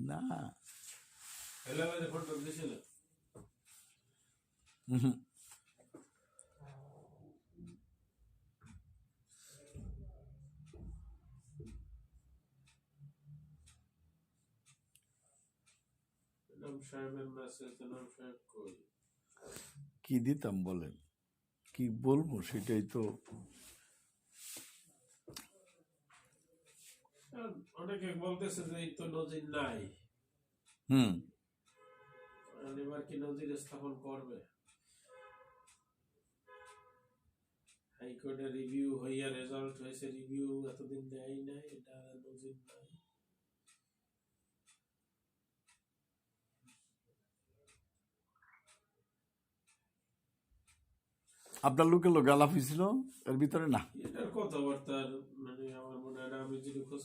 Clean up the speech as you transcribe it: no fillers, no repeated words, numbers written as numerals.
না কি দিতাম বলেন, কি বলবো সেটাই তো। অনেকে বলতেছে যে এই তো নজির নাই, এবার কি নজির স্থাপন করবে? হাইকোর্টের রিভিউ হইয়া রেজাল্ট হয়েছে, রিভিউ এতদিন দেয় নাই, এটা নজির নাই। আপনার লোকের লোক গালাফি ছিল এর ভিতরে না, এটার কথাবার্তার মানে আমার মনে হয় না, আমি যদি খোঁজ